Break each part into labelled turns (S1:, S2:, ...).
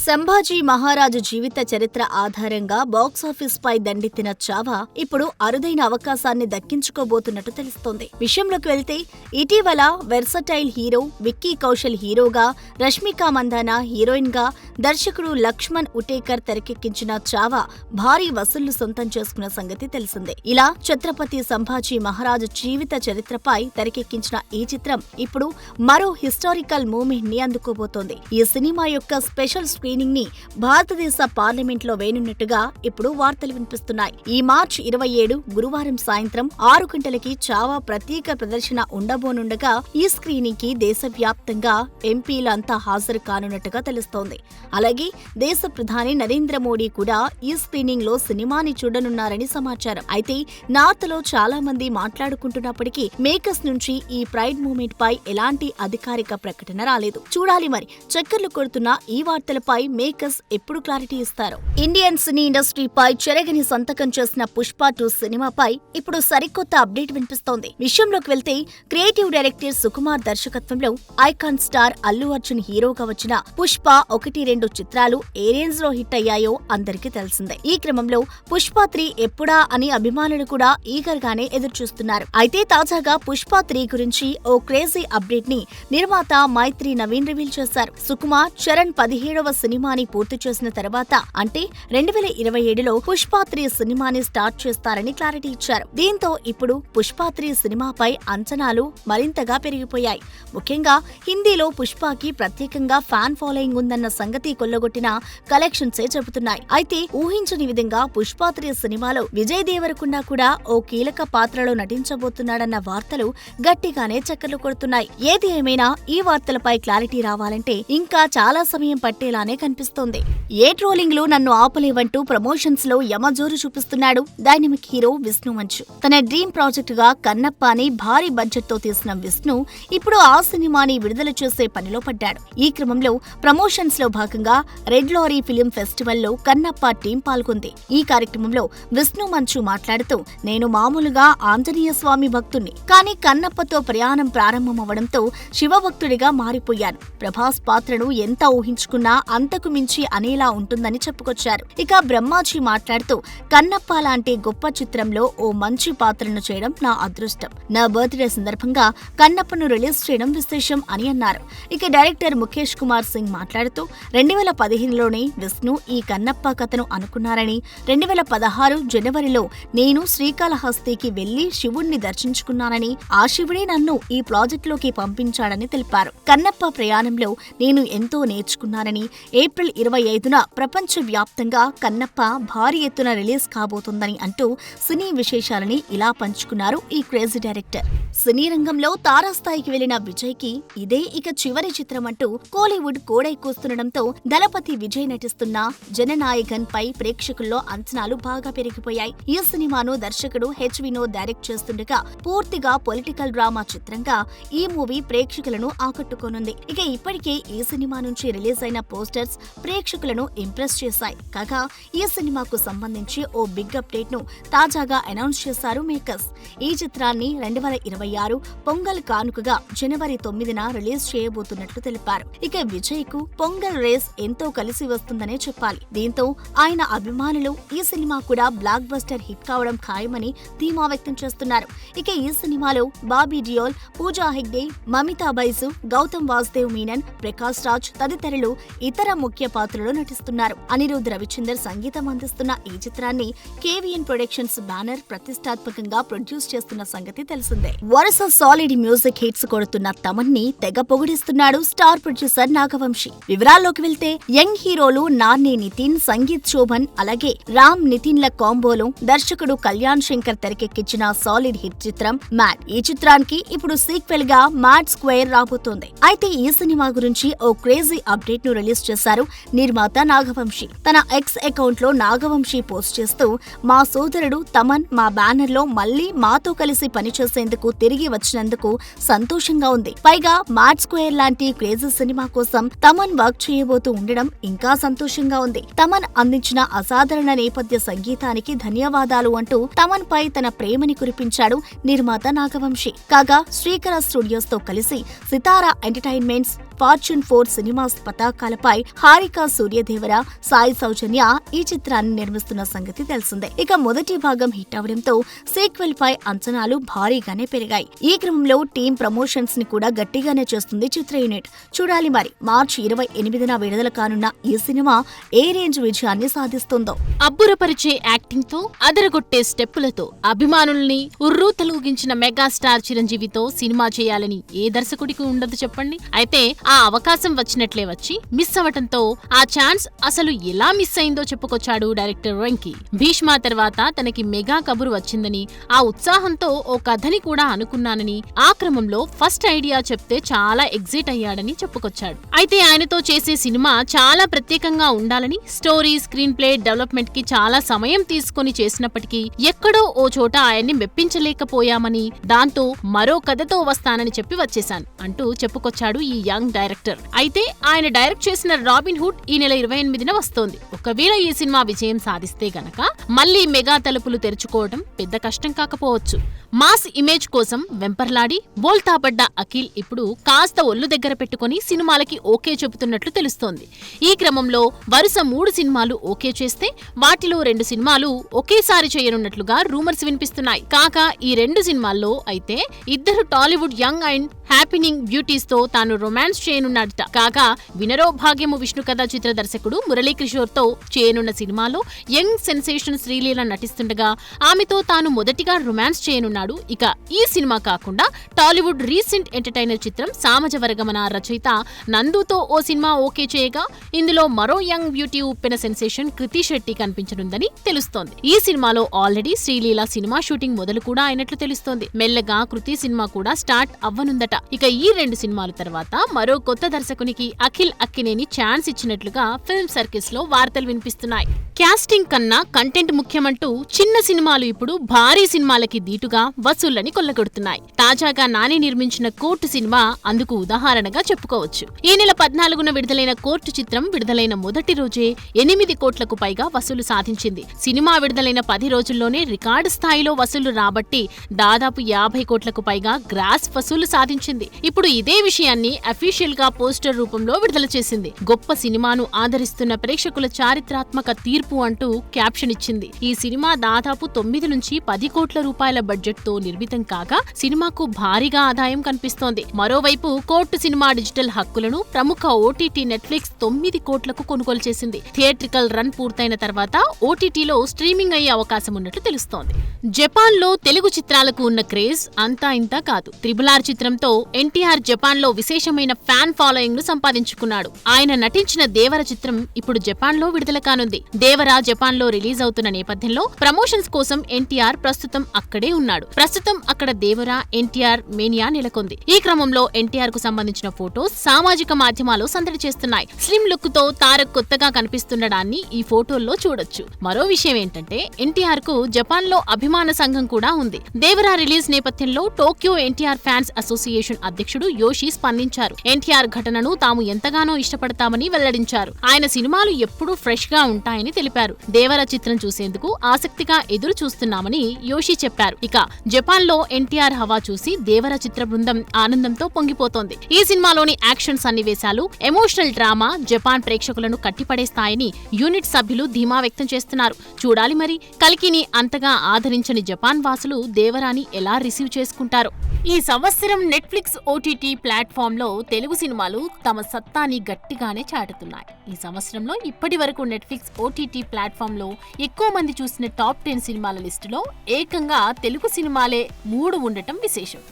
S1: సంభాజీ మహారాజు జీవిత చరిత్ర ఆధారంగా బాక్సాఫీస్ పై దండెత్తిన చావా ఇప్పుడు అరుదైన అవకాశాన్ని దక్కించుకోబోతున్నట్టు తెలుస్తోంది. విషయంలోకి వెళ్తే ఇటీవల వెర్సటైల్ హీరో విక్కీ కౌశల్ హీరోగా, రష్మిక మందానా హీరోయిన్ గా, దర్శకుడు లక్ష్మణ్ ఉటేకర్ తెరకెక్కించిన చావా భారీ వసూళ్లు సొంతం చేసుకున్న సంగతి తెలిసిందే. ఇలా ఛత్రపతి సంభాజీ మహారాజు జీవిత చరిత్రపై తెరకెక్కించిన ఈ చిత్రం ఇప్పుడు మరో హిస్టారికల్ మూమెంట్ ని అందుకోబోతోంది. ఈ సినిమా యొక్క స్పెషల్ స్క్రీనింగ్ ని భారతదేశ పార్లమెంట్ లో వేనున్నట్టుగా ఇప్పుడు వార్తలు వినిపిస్తున్నాయి. ఈ మార్చి 27 గురువారం సాయంత్రం 6 గంటలకి చావా ప్రత్యేక ప్రదర్శన ఉండబోనుండగా ఈ స్క్రీనింగ్ కి దేశవ్యాప్తంగా ఎంపీలంతా హాజరు కానున్నట్టుగా తెలుస్తోంది. అలాగే దేశ ప్రధాని నరేంద్ర మోడీ కూడా ఈ స్క్రీనింగ్ లో సినిమాని చూడనున్నారని సమాచారం. అయితే నార్త్ లో చాలా మంది మాట్లాడుకుంటున్నప్పటికీ మేకర్స్ నుంచి ఈ ప్రైడ్ మూమెంట్ పై ఎలాంటి అధికారిక ప్రకటన రాలేదు. చూడాలి మరి చక్కర్లు కొడుతున్న ఈ వార్తలపై మేకర్స్ ఎప్పుడు క్లారిటీ ఇస్తారు. ఇండియన్ సినీ ఇండస్ట్రీపై చెరగని సంతకం చేసిన పుష్ప 2 సినిమాపై ఇప్పుడు సరికొత్త అప్డేట్ వినిపిస్తోంది. విషయంలోకి వెళ్తే క్రియేటివ్ డైరెక్టర్ సుకుమార్ దర్శకత్వంలో ఐకాన్ స్టార్ అల్లు అర్జున్ హీరోగా వచ్చిన పుష్ప 1-2 చిత్రాలు ఏ రేంజ్ లో హిట్ అయ్యాయో అందరికీ తెలిసిందే. ఈ క్రమంలో పుష్ప 3 ఎప్పుడా అని అభిమానులు కూడా ఈగర్ గానే ఎదురుచూస్తున్నారు. అయితే తాజాగా పుష్ప 3 గురించి ఓ క్రేజీ అప్డేట్ ని నిర్మాత మైత్రి నవీన్ రివీల్ చేశారు. సుకుమార్ చరణ్ 17వ సినిమాని పూర్తి చేసిన తర్వాత అంటే 2027లో పుష్ప 3 సినిమాని స్టార్ట్ చేస్తారని క్లారిటీ ఇచ్చారు. దీంతో ఇప్పుడు పుష్ప 3 సినిమాపై అంచనాలు మరింతగా పెరిగిపోయాయి. ముఖ్యంగా హిందీలో పుష్పకి ప్రత్యేకంగా ఫ్యాన్ ఫాలోయింగ్ ఉందన్న సంగతి కొల్లగొట్టిన కలెక్షన్సే చెబుతున్నాయి. అయితే ఊహించని విధంగా పుష్ప 3 సినిమాలో విజయ్ దేవరకొండ కూడా ఓ కీలక పాత్రలో నటించబోతున్నాడన్న వార్తలు గట్టిగానే చక్కర్లు కొడుతున్నాయి. ఏది ఏమైనా ఈ వార్తలపై క్లారిటీ రావాలంటే ఇంకా చాలా సమయం పట్టేలానే కనిపిస్తోంది. ఏ ట్రోలింగ్లు నన్ను ఆపలేవంటూ ప్రమోషన్స్ లో యమజోరు చూపిస్తున్నాడు డైనమిక్ హీరో విష్ణు మంచు. తన డ్రీమ్ ప్రాజెక్ట్ గా కన్నప్పని భారీ బడ్జెట్ తో తీసిన విష్ణు ఇప్పుడు ఆ సినిమాని విడుదల చేసే పనిలో పడ్డాడు. ఈ క్రమంలో ప్రమోషన్స్ లో భాగంగా రెడ్ లారీ ఫిలిం ఫెస్టివల్ లో కన్నప్ప టీం పాల్గొంది. ఈ కార్యక్రమంలో విష్ణు మంచు మాట్లాడుతూ, నేను మామూలుగా ఆంజనేయ స్వామి భక్తుణ్ణి, కానీ కన్నప్పతో ప్రయాణం ప్రారంభమవడంతో శివభక్తుడిగా మారిపోయాను. ప్రభాస్ పాత్రను ఎంత ఊహించుకున్నా అంతకు మించి అనేలా ఉంటుందని చెప్పుకొచ్చారు. ఇక బ్రహ్మాజీ మాట్లాడుతూ, కన్నప్ప లాంటి గొప్ప చిత్రంలో ఓ మంచి పాత్రను చేయడం నా అదృష్టం. నా బర్త్డే సందర్భంగా కన్నప్పను రిలీజ్ చేయడం విశేషం అని అన్నారు. ఇక డైరెక్టర్ ముఖేష్ కుమార్ సింగ్ మాట్లాడుతూ, 2015లోనే విష్ణు ఈ కన్నప్ప కథను అనుకున్నారని, 2016 జనవరిలో నేను శ్రీకాళహస్తికి వెళ్లి శివుణ్ణి దర్శించుకున్నానని, ఆ శివుడే నన్ను ఈ ప్రాజెక్టులోకి పంపించాడని తెలిపారు. కన్నప్ప ప్రయాణంలో నేను ఎంతో నేర్చుకున్నానని, ఏప్రిల్ 25న ప్రపంచ వ్యాప్తంగా కన్నప్ప భారీ ఎత్తున రిలీజ్ కాబోతుందని అంటూ సినీ విశేషాలని ఇలా పంచుకున్నారు ఈ క్రేజీ డైరెక్టర్. సినీ రంగంలో తారాస్థాయికి వెళ్లిన విజయ్ కి ఇదే ఇక చివరి చిత్రం అంటూ కోలీవుడ్ కోడై కూస్తుండటంతో దళపతి విజయ్ నటిస్తున్న జననాయకన్ పై ప్రేక్షకుల్లో అంచనాలు బాగా పెరిగిపోయాయి. ఈ సినిమాను దర్శకుడు హెచ్ వినోద్ డైరెక్ట్ చేస్తుండగా పూర్తిగా పొలిటికల్ డ్రామా చిత్రంగా ఈ మూవీ ప్రేక్షకులను ఆకట్టుకోనుంది. ఇక ఇప్పటికే ఈ సినిమా నుంచి రిలీజ్ అయిన పోస్టర్స్ ప్రేక్షకులను ఇంప్రెస్ చేశాయి. కాగా ఈ సినిమాకు సంబంధించి ఓ బిగ్ అప్డేట్ ను తాజాగా అనౌన్స్ చేశారు మేకర్స్. ఈ చిత్రాన్ని 2026 పొంగల్ కానుకగా జనవరి 9న రిలీజ్ చేయబోతున్నట్లు తెలిపారు. ఇక విజయ్ కు పొంగల్ రేస్ ఎంతో కలిసి వస్తుందనే చెప్పాలి. దీంతో ఆయన అభిమానులు ఈ సినిమా కూడా బ్లాక్ బస్టర్ హిట్ కావడం ఖాయమని ధీమా వ్యక్తం చేస్తున్నారు. ఇక ఈ సినిమాలో బాబీ డియోల్, పూజా హెగ్డే, మమితా బైజు, గౌతమ్ వాసుదేవ్ మీనన్, ప్రకాష్ రాజ్ తదితరులు ఇతర ముఖ్య పాత్రలో నటిస్తున్నారు. అనిరుద్ రవిచందర్ సంగీతం అందిస్తున్న ఈ చిత్రాన్ని కేవీఎన్ ప్రొడక్షన్స్ బ్యానర్ ప్రతిష్టాత్మకంగా ప్రొడ్యూస్ చేస్తున్న సంగతి తెలిసిందే. వరుస సాలిడ్ మ్యూజిక్ హిట్స్ కొడుతున్న తమన్ ని తెగ పొగిడిస్తున్నాడు స్టార్ ప్రొడ్యూసర్ నాగవంశీ. వివరాల్లోకి వెళ్తే యంగ్ హీరోలు నార్నే నితిన్, సంగీత్ శోభన్ అలాగే రామ్ నితిన్ల కాంబోలో దర్శకుడు కళ్యాణ్ శంకర్ తెరకెక్కించిన సాలిడ్ హిట్ చిత్రం మ్యాడ్. ఈ చిత్రానికి ఇప్పుడు సీక్వెల్ గా మ్యాడ్ స్క్వేర్ రాబోతోంది. అయితే ఈ సినిమా గురించి ఓ క్రేజీ అప్డేట్ ను రిలీజ్ చేశారు నిర్మాత నాగవంశీ. తన ఎక్స్ అకౌంట్ లో నాగవంశీ పోస్ట్ చేస్తూ, మా సోదరుడు తమన్ మా బ్యానర్ లో మళ్లీ మాతో కలిసి పనిచేసేందుకు తిరిగి వచ్చినందుకు సంతోషంగా ఉంది. పైగా మ్యాడ్ స్క్వేర్ లాంటి క్రేజీ సినిమా కోసం తమన్ వర్క్ చేయబోతూ ఉండడం ఇంకా సంతోషంగా ఉంది. తమన్ అందించిన అసాధారణ నేపథ్య సంగీతానికి ధన్యవాదాలు అంటూ తమన్ పై తన ప్రేమని కురిపించాడు నిర్మాత నాగవంశీ. కాగా శ్రీకర స్టూడియోస్ తో కలిసి సితారా ఎంటర్టైన్మెంట్స్, ఫార్చ్యూన్ 4 సినిమాస్ పతాకాలపై హారిక సూర్యదేవర, సాయి సౌజన్య ఈ చిత్రాన్ని నిర్మిస్తున్న సంగతి తెలిసిందే. ఇక మొదటి భాగం హిట్ అవడంతో సీక్వెల్ పై అంచనాలు భారీగానే పెరిగాయి. ఈ క్రమంలో టీం ప్రమోషన్స్ ని కూడా గట్టిగానే చేస్తుంది చిత్ర యూనిట్. చూడాలి మరి మార్చి 28న విడుదల కానున్న ఈ సినిమా ఏ రేంజ్ విజయాన్ని సాధిస్తుందో.
S2: అబ్బురపరిచే యాక్టింగ్ తో, అదరగొట్టే స్టెప్పులతో అభిమానుల్ని ఉర్రూతలూగించిన మెగాస్టార్ చిరంజీవితో సినిమా చేయాలని ఏ దర్శకుడికి ఉండదు చెప్పండి. అయితే ఆ అవకాశం వచ్చినట్లే వచ్చి మిస్ అవటంతో ఆ ఛాన్స్ అసలు ఎలా మిస్ అయిందో చెప్పుకొచ్చాడు డైరెక్టర్ వెంకీ. భీష్మ తర్వాత తనకి మెగా కబురు వచ్చిందని, ఆ ఉత్సాహంతో ఓ కథని కూడా అనుకున్నానని, ఆ క్రమంలో ఫస్ట్ ఐడియా చెప్తే చాలా ఎగ్జైట్ అయ్యాడని చెప్పుకొచ్చాడు. అయితే ఆయనతో చేసే సినిమా చాలా ప్రత్యేకంగా ఉండాలని, స్టోరీ, స్క్రీన్ ప్లే డెవలప్మెంట్ కి చాలా సమయం తీసుకుని చేసినప్పటికీ ఎక్కడో ఓ చోట ఆయన్ని మెప్పించలేకపోయామని, దాంతో మరో కథతో వస్తానని చెప్పి వచ్చేశాను అంటూ చెప్పుకొచ్చాడు ఈ యంగ్ డైరెక్టర్. అయితే ఆయన డైరెక్ట్ చేసిన రాబిన్ హుడ్ ఈ నెల 28న వస్తోంది. ఒకవేళ ఈ సినిమా విజయం సాధిస్తే గనక మళ్లీ మెగా తలుపులు తెరుచుకోవడం పెద్ద కష్టం కాకపోవచ్చు. మాస్ ఇమేజ్ కోసం వెంపర్లాడి బోల్తాపడ్డ అఖిల్ ఇప్పుడు కాస్త ఒళ్ళు దగ్గర పెట్టుకుని సినిమాలకి ఓకే చెబుతున్నట్లు తెలుస్తోంది. ఈ క్రమంలో వరుస 3 సినిమాలు ఓకే చేస్తే వాటిలో 2 సినిమాలు ఒకేసారి చేయనున్నట్లుగా రూమర్స్ వినిపిస్తున్నాయి. కాక ఈ 2 సినిమాల్లో అయితే ఇద్దరు Tollywood young and happening beauties తో తాను రొమాన్స్ చేయనున్నాడట. కాగా వినరో భాగ్యము విష్ణు కథ చిత్ర దర్శకుడు మురళీకిషోర్ తో చేయనున్న సినిమాలో యంగ్ సెన్సేషన్ శ్రీలీల నటిస్తుండగా ఆమెతో తాను మొదటిగా రొమాన్స్ చేయనున్నాడు. ఇక ఈ సినిమా కాకుండా టాలీవుడ్ రీసెంట్ ఎంటర్టైనర్ చిత్రం సామజవరగమన రచయిత నందుతో ఓ సినిమా ఓకే చేయగా ఇందులో మరో యంగ్ బ్యూటీ ఉప్పెన సెన్సేషన్ కృతి శెట్టి కనిపించనుందని తెలుస్తోంది. ఈ సినిమాలో ఆల్రెడీ శ్రీలీల సినిమా షూటింగ్ మొదలు కూడా అయినట్లు తెలుస్తోంది. మెల్లగా కృతి సినిమా కూడా స్టార్ట్ అవ్వనుందట. ఇక ఈ 2 సినిమాల తర్వాత మరో కొత్త దర్శకునికి అఖిల్ అక్కినేని ఛాన్స్ ఇచ్చినట్లుగా ఫిల్మ్ సర్కిల్స్ లో వార్తలు వినిపిస్తున్నాయి. క్యాస్టింగ్ కన్నా కంటెంట్ ముఖ్యమంటూ చిన్న సినిమాలు ఇప్పుడు భారీ సినిమాలకి దీటుగా వసూళ్లని కొల్లగొడుతున్నాయి. తాజాగా నాని నిర్మించిన కోర్టు సినిమా అందుకు ఉదాహరణగా చెప్పుకోవచ్చు. ఈ నెల 14న విడుదలైన కోర్టు చిత్రం విడుదలైన మొదటి రోజే 8 కోట్లకు పైగా వసూలు సాధించింది. సినిమా విడుదలైన 10 రోజుల్లోనే రికార్డు స్థాయిలో వసూలు రాబట్టి దాదాపు 50 కోట్లకు పైగా గ్రాస్ వసూలు సాధించింది. ఇప్పుడు ఇదే విషయాన్ని అఫీషియల్ గా పోస్టర్ రూపంలో విడుదల చేసింది. గొప్ప సినిమాను ఆదరిస్తున్న ప్రేక్షకుల చారిత్రాత్మక తీర్పు అంటూ క్యాప్షన్ ఇచ్చింది. ఈ సినిమా దాదాపు 9 నుంచి 10 కోట్ల రూపాయల బడ్జెట్ తో నిర్మితం కాగా సినిమాకు భారీగా ఆదాయం కనిపిస్తోంది. మరోవైపు కోర్టు సినిమా డిజిటల్ హక్కులను ప్రముఖ ఓటీటీ నెట్ఫ్లిక్స్ 9 కోట్లకు కొనుగోలు చేసింది. థియేట్రికల్ రన్ పూర్తయిన తర్వాత ఓటీటీలో స్ట్రీమింగ్ అయ్యే అవకాశం ఉన్నట్లు తెలుస్తోంది. జపాన్ లో తెలుగు చిత్రాలకు ఉన్న క్రేజ్ అంతా ఇంతా కాదు. త్రిబుల్ ఆర్ చిత్రంతో ఎన్టీఆర్ జపాన్ లో విశేషమైన ఫ్యాన్ ఫాలోయింగ్ ను సంపాదించుకున్నాడు. ఆయన నటించిన దేవర చిత్రం ఇప్పుడు జపాన్ లో విడుదల కానుంది. దేవర జపాన్ లో రిలీజ్ అవుతున్న నేపథ్యంలో ప్రమోషన్స్ కోసం ఎన్టీఆర్ ప్రస్తుతం అక్కడే ఉన్నాడు. ప్రస్తుతం అక్కడ దేవర ఎన్టీఆర్ మేనియా నెలకొంది. ఈ క్రమంలో ఎన్టీఆర్ కు సంబంధించిన ఫోటోస్ సామాజిక మాధ్యమాల్లో సందడి చేస్తున్నాయి. స్లిమ్ లుక్ తో తారక్ కొత్తగా కనిపిస్తుండడాన్ని ఈ ఫోటోల్లో చూడొచ్చు. మరో విషయం ఏంటంటే ఎన్టీఆర్ కు జపాన్ లో అభిమాన సంఘం కూడా ఉంది. దేవర రిలీజ్ నేపథ్యంలో టోక్యో ఎన్టీఆర్ ఫ్యాన్స్ అసోసియేషన్ అధ్యక్షుడు యోషి స్పందించారు. ఎన్టీఆర్ ఘటనను తాము ఎంతగానో ఇష్టపడతామని వెల్లడించారు. ఆయన సినిమాలు ఎప్పుడూ ఫ్రెష్ గా ఉంటాయని తెలిపారు. దేవర చిత్రం చూసేందుకు ఆసక్తిగా ఎదురు చూస్తున్నామని యోషి చెప్పారు. ఇక జపాన్ లో ఎన్టీఆర్ హవా చూసి దేవర చిత్ర బృందం ఆనందంతో పొంగిపోతోంది. ఈ సినిమాలోని యాక్షన్ సన్నివేశాలు, ఎమోషనల్ డ్రామా జపాన్ ప్రేక్షకులను కట్టిపడేస్తాయని యూనిట్ సభ్యులు ధీమా వ్యక్తం చేస్తున్నారు. చూడాలి మరి కల్కిని అంతగా ఆదరించని జపాన్ వాసులు దేవరాని ఎలా రిసీవ్ చేసుకుంటారో. ఈ సంవత్సరం నెట్ఫ్లిక్స్ ఓటీటీ ప్లాట్ఫామ్ లో తెలుగు సినిమాలు తమ సత్తాని గట్టిగానే చాటుతున్నాయి. ఈ సంవత్సరంలో ఇప్పటి వరకు నెట్ఫ్లిక్స్ ఓటీటీ ప్లాట్ఫామ్ లో ఎక్కువ మంది చూసిన టాప్ 10 సినిమాల లిస్టులో ఏకంగా తెలుగు సినిమాలే 3 ఉండటం విశేషం.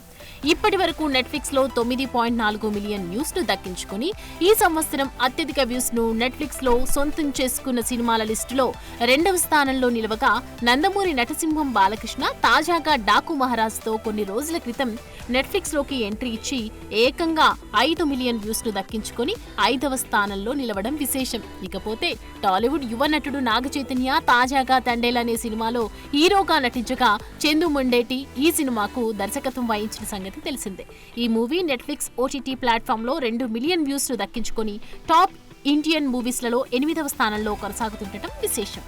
S2: ఇప్పటి వరకు నెట్ఫ్లిక్స్ లో 9.4 మిలియన్ వ్యూస్ ను దక్కించుకుని ఈ సంవత్సరం అత్యధిక వ్యూస్ ను నెట్ఫ్లిక్స్ లో సొంతం చేసుకున్న సినిమాల లిస్టులో 2వ స్థానంలో నిలవగా నందమూరి నటసింహం బాలకృష్ణ తాజాగా డాకు మహారాజ్ తో కొన్ని రోజుల క్రితం నెట్ఫ్లిక్స్ లోకి ఎంట్రీ ఇచ్చి ఏకంగా 5 మిలియన్ వ్యూస్ ను దక్కించుకుని 5వ స్థానంలో నిలవడం విశేషం. ఇకపోతే టాలీవుడ్ యువ నటుడు నాగ చైతన్య తాజాగా తండేల్ అనే సినిమాలో హీరోగా నటించగా చందు మొండేటి ఈ సినిమాకు దర్శకత్వం వహించిన సంగతి తెలిసిందే. ఈ మూవీ నెట్ఫ్లిక్స్ ఓటీటీ ప్లాట్ఫామ్ లో 2 మిలియన్ వ్యూస్ ను దక్కించుకుని టాప్ ఇండియన్ మూవీస్లలో 8వ స్థానంలో కొనసాగుతుండటం విశేషం.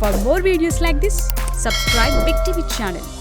S3: For more videos like this, Subscribe Big TV channel